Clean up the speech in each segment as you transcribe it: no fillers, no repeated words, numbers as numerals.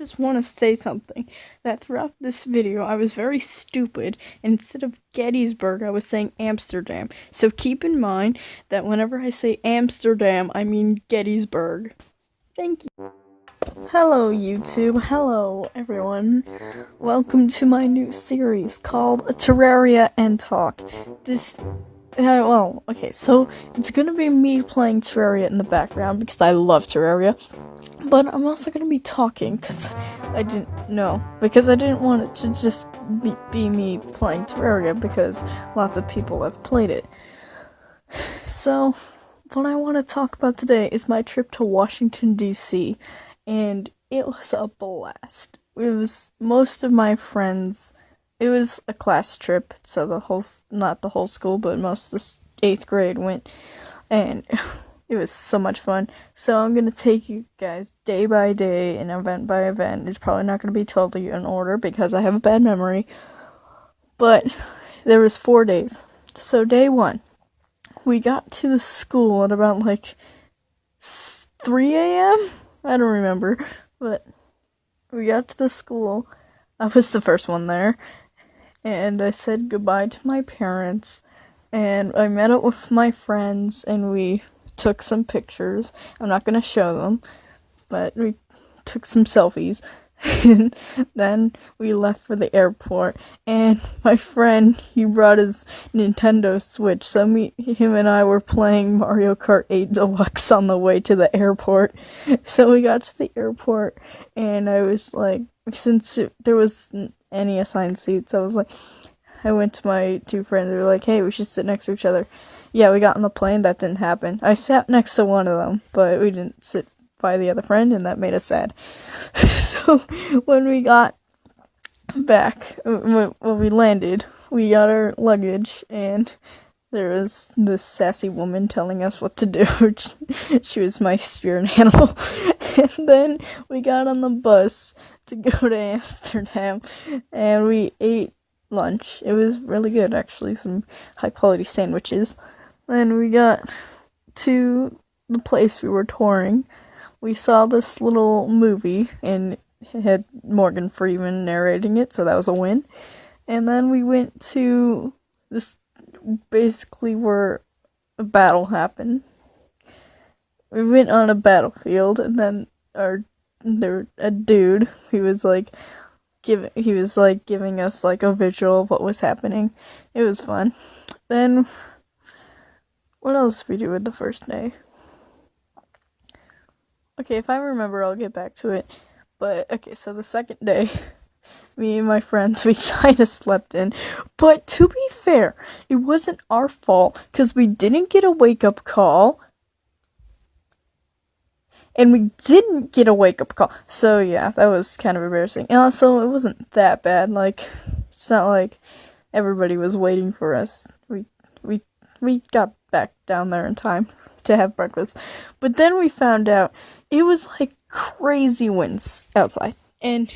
just want to say something. That throughout this video, I was very stupid. And instead of Gettysburg, I was saying Amsterdam. So keep in mind that whenever I say Amsterdam, I mean Gettysburg. Thank you. Hello, YouTube. Hello, everyone. Welcome to my new series called Terraria and Talk. Okay, so it's gonna be me playing Terraria in the background because I love Terraria, but I'm also gonna be talking because I didn't want it to just be me playing Terraria because lots of people have played it. So, what I want to talk about today is my trip to Washington, D.C., and it was a blast. It was most of my friends. It was a class trip, so not the whole school, but most of the 8th grade went, and it was so much fun. So I'm gonna take you guys day by day and event by event. It's probably not gonna be totally in order because I have a bad memory, but there was 4 days. So day 1, we got to the school at about 3 a.m. I don't remember, but we got to the school. I was the first one there, and I said goodbye to my parents, and I met up with my friends, and we took some pictures. I'm not gonna show them, but we took some selfies. And then we left for the airport, and my friend, he brought his Nintendo Switch, so him and I were playing Mario Kart 8 Deluxe on the way to the airport. So we got to the airport, and I was like, since there was any assigned seats, I went to my two friends, they were like, hey, we should sit next to each other. Yeah, we got on the plane, that didn't happen. I sat next to one of them, but we didn't sit by the other friend, and that made us sad. So when we got back, when we landed, we got our luggage, and there was this sassy woman telling us what to do. She was my spirit animal. And then we got on the bus to go to Amsterdam, and we ate lunch. It was really good, actually, some high quality sandwiches. Then we got to the place we were touring. We saw this little movie, and it had Morgan Freeman narrating it, so that was a win. And then we went to this, basically where a battle happened. We went on a battlefield, and then a dude, he was giving us a visual of what was happening. It was fun. Then, what else did we do with the first day? Okay, if I remember, I'll get back to it. But, okay, so the second day, me and my friends, we kind of slept in. But to be fair, it wasn't our fault, because we didn't get a wake-up call. And we didn't get a wake-up call. So, yeah, that was kind of embarrassing. And also, it wasn't that bad. It's not like everybody was waiting for us. We got back down there in time to have breakfast. But then we found out it was crazy winds outside. And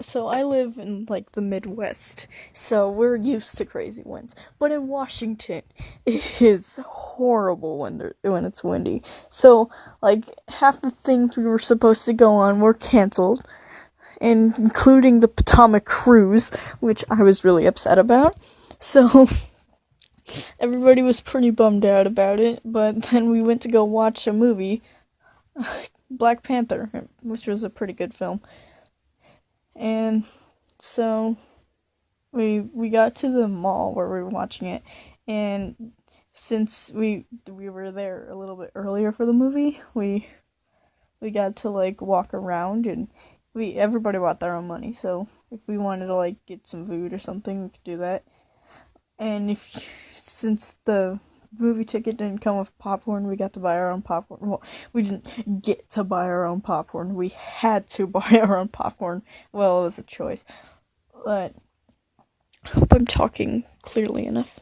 so I live in the Midwest, so we're used to crazy winds. But in Washington, it is horrible when it's windy. So half the things we were supposed to go on were canceled, including the Potomac cruise, which I was really upset about. So everybody was pretty bummed out about it, but then we went to go watch a movie, Black Panther, which was a pretty good film. And so we got to the mall where we were watching it, and since we were there a little bit earlier for the movie, we got to walk around, and everybody bought their own money, so if we wanted to get some food or something, we could do that. And since the movie ticket didn't come with popcorn, we got to buy our own popcorn. Well, we didn't get to buy our own popcorn. We had to buy our own popcorn. Well, it was a choice. But I hope I'm talking clearly enough.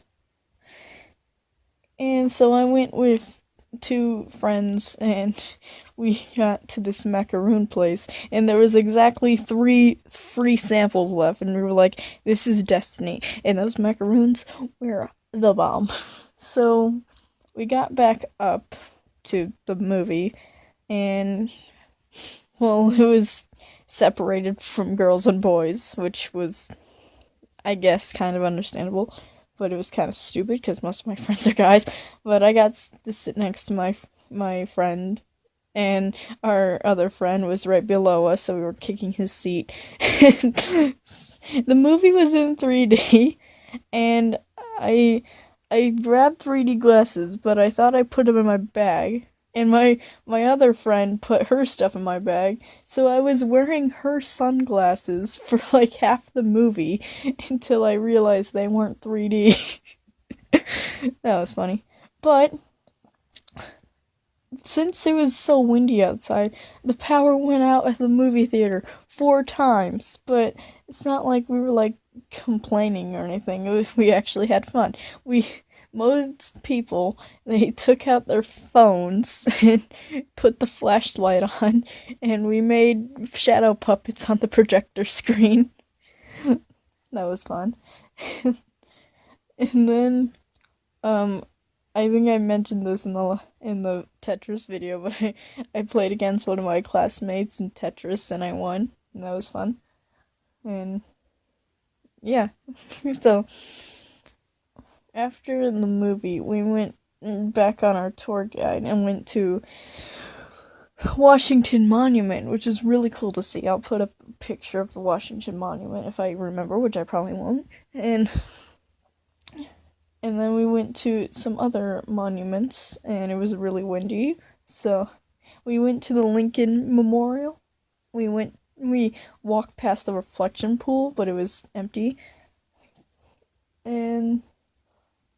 And so I went with 2 friends, and we got to this macaroon place, and there was exactly 3 free samples left, and we were like, this is destiny. And those macaroons were the bomb. So we got back up to the movie, and Well, it was separated from girls and boys, which was, I guess, kind of understandable. But it was kind of stupid because most of my friends are guys. But I got to sit next to my friend, and our other friend was right below us, so we were kicking his seat. The movie was in 3D, and I grabbed 3D glasses, but I thought I put them in my bag. And my other friend put her stuff in my bag, so I was wearing her sunglasses for like half the movie until I realized they weren't 3D. That was funny. But since it was so windy outside, the power went out at the movie theater 4 times. But it's not like we were like complaining or anything. We actually had fun. Most people, they took out their phones and put the flashlight on, and we made shadow puppets on the projector screen. That was fun. And then, I think I mentioned this in the Tetris video, but I played against one of my classmates in Tetris, and I won, and that was fun. And yeah, so after the movie, we went back on our tour guide and went to Washington Monument, which is really cool to see. I'll put up a picture of the Washington Monument if I remember, which I probably won't. And then we went to some other monuments, and it was really windy. So we went to the Lincoln Memorial. We walked past the reflection pool, but it was empty. And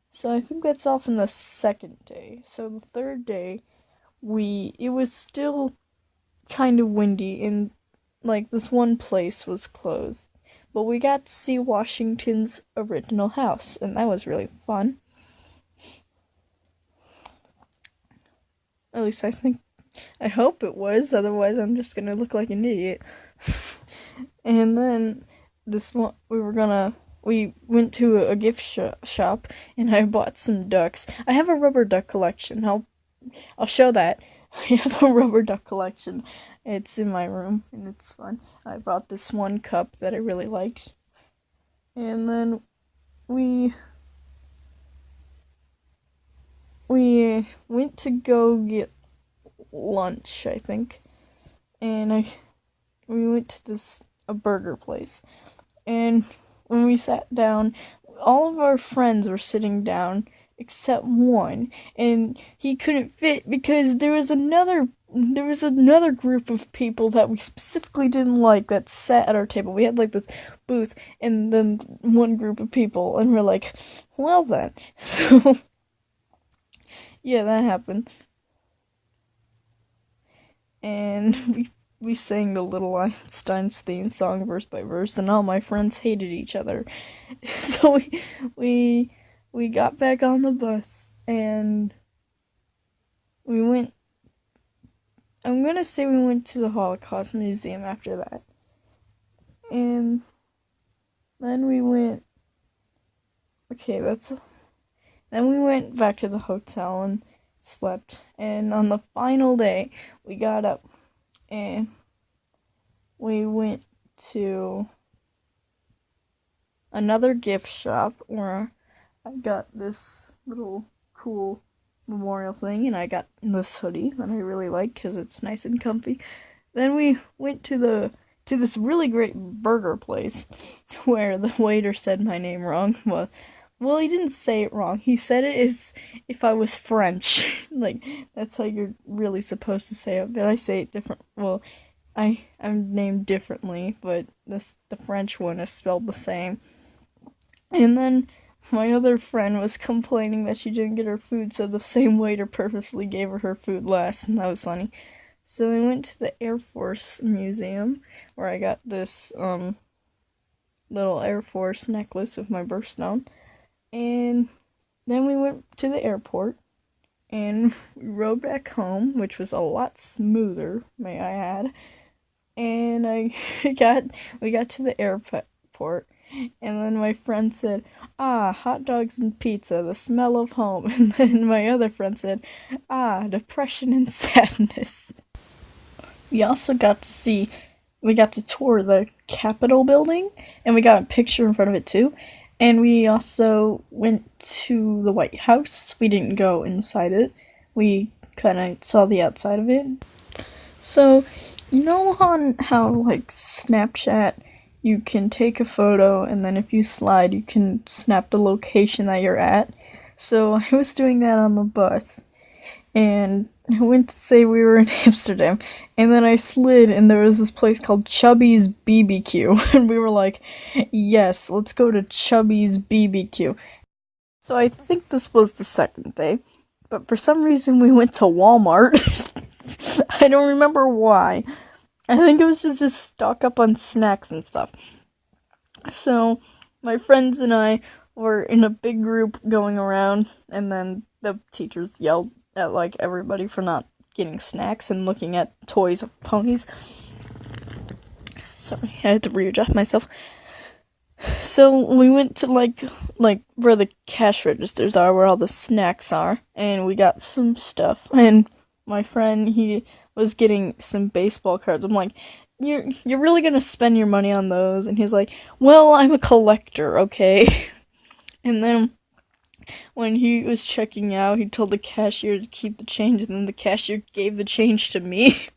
so I think that's all from the second day. So the third day, it was still kind of windy, and like this one place was closed. But we got to see Washington's original house, and that was really fun. At least I hope it was, otherwise I'm just gonna look like an idiot. And then we went to a gift shop, and I bought some ducks. I have a rubber duck collection. I'll show that. I have a rubber duck collection. It's in my room, and it's fun. I bought this one cup that I really liked. And then we went to go get lunch, I think. And we went to a burger place. And when we sat down, all of our friends were sitting down except one, and he couldn't fit because there was another group of people that we specifically didn't like that sat at our table. We had like this booth, and then one group of people, and we're like, well then. So yeah, that happened. And we sang the Little Einsteins theme song verse by verse, and all my friends hated each other. So we got back on the bus, and I'm gonna say we went to the Holocaust Museum after that. And then we went back to the hotel and slept. And on the final day, we got up and we went to another gift shop where I got this little cool memorial thing, and I got this hoodie that I really like because it's nice and comfy. Then we went to this really great burger place where the waiter said my name wrong. Well, he didn't say it wrong. He said it as if I was French. Like, that's how you're really supposed to say it, but I say it different. Well, I'm named differently, but the French one is spelled the same. And then my other friend was complaining that she didn't get her food, so the same waiter purposely gave her food last, and that was funny. So we went to the Air Force Museum, where I got this little Air Force necklace with my birthstone. And then we went to the airport, and we rode back home, which was a lot smoother, may I add. And we got to the airport, and then my friend said, hot dogs and pizza, the smell of home. And then my other friend said, depression and sadness. We also got to tour the Capitol building, and we got a picture in front of it too. And we also went to the White House. We didn't go inside it. We kind of saw the outside of it. So, you know on how like Snapchat, you can take a photo and then if you slide, you can snap the location that you're at. So I was doing that on the bus, and I went to say we were in Amsterdam, and then I slid, and there was this place called Chubby's BBQ, and we were like, yes, let's go to Chubby's BBQ. So I think this was the second day, but for some reason we went to Walmart. I don't remember why. I think it was just stock up on snacks and stuff. So my friends and I were in a big group going around, and then the teachers yelled at like everybody for not getting snacks and looking at toys of ponies. Sorry, I had to readjust myself. So we went to like where the cash registers are, where all the snacks are, and we got some stuff. And my friend, he was getting some baseball cards. I'm like, you're really gonna spend your money on those? And he's like, well, I'm a collector, okay? And then when he was checking out, he told the cashier to keep the change, and then the cashier gave the change to me.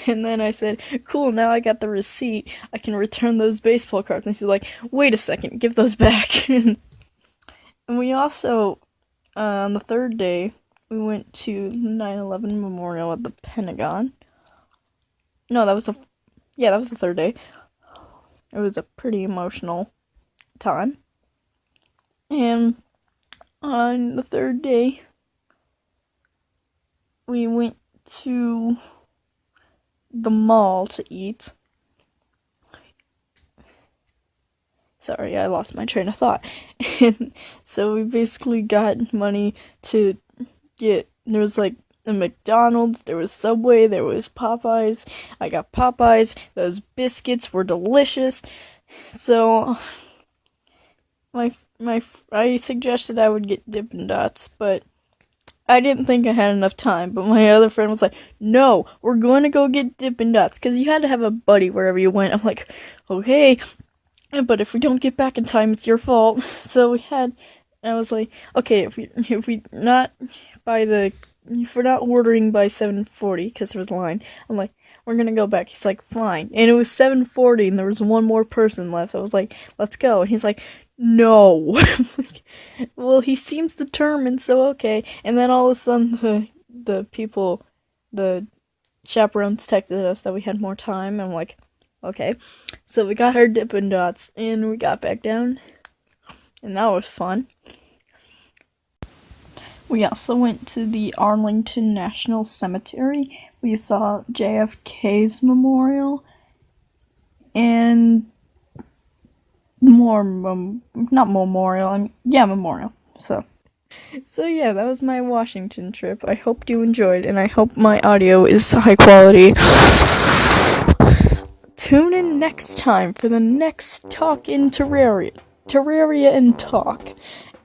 And then I said, cool, now I got the receipt. I can return those baseball cards. And he's like, wait a second, give those back. And we also, on the third day, we went to 9/11 Memorial at the Pentagon. No, that was the third day. It was a pretty emotional time. And on the third day, we went to the mall to eat. Sorry, I lost my train of thought. And so we basically got money to there was like a McDonald's, there was Subway, there was Popeyes. I got Popeyes. Those biscuits were delicious. So I suggested I would get Dippin' Dots, but I didn't think I had enough time. But my other friend was like, no, we're going to go get Dippin' Dots, because you had to have a buddy wherever you went. I'm like, okay, but if we don't get back in time, it's your fault. So I was like, okay, if we're not ordering by 7:40, because there was a line, I'm like, we're gonna go back. He's like, fine. And it was 7:40, and there was one more person left. I was like, let's go. And he's like, no. Well, he seems determined, so okay. And then all of a sudden, the chaperones texted us that we had more time. I'm like, okay. So we got our Dippin' Dots, and we got back down, and that was fun. We also went to the Arlington National Cemetery. We saw JFK's memorial, and memorial. So yeah, that was my Washington trip. I hope you enjoyed, and I hope my audio is high quality. Tune in next time for the next talk in Terraria and talk.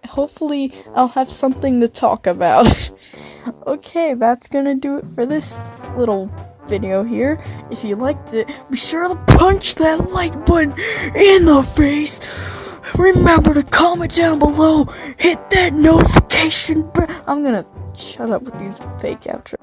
Hopefully, I'll have something to talk about. Okay, that's gonna do it for this little video here. If you liked it, be sure to punch that like button in the face. Remember to comment down below. Hit that notification bell. I'm gonna shut up with these fake outros.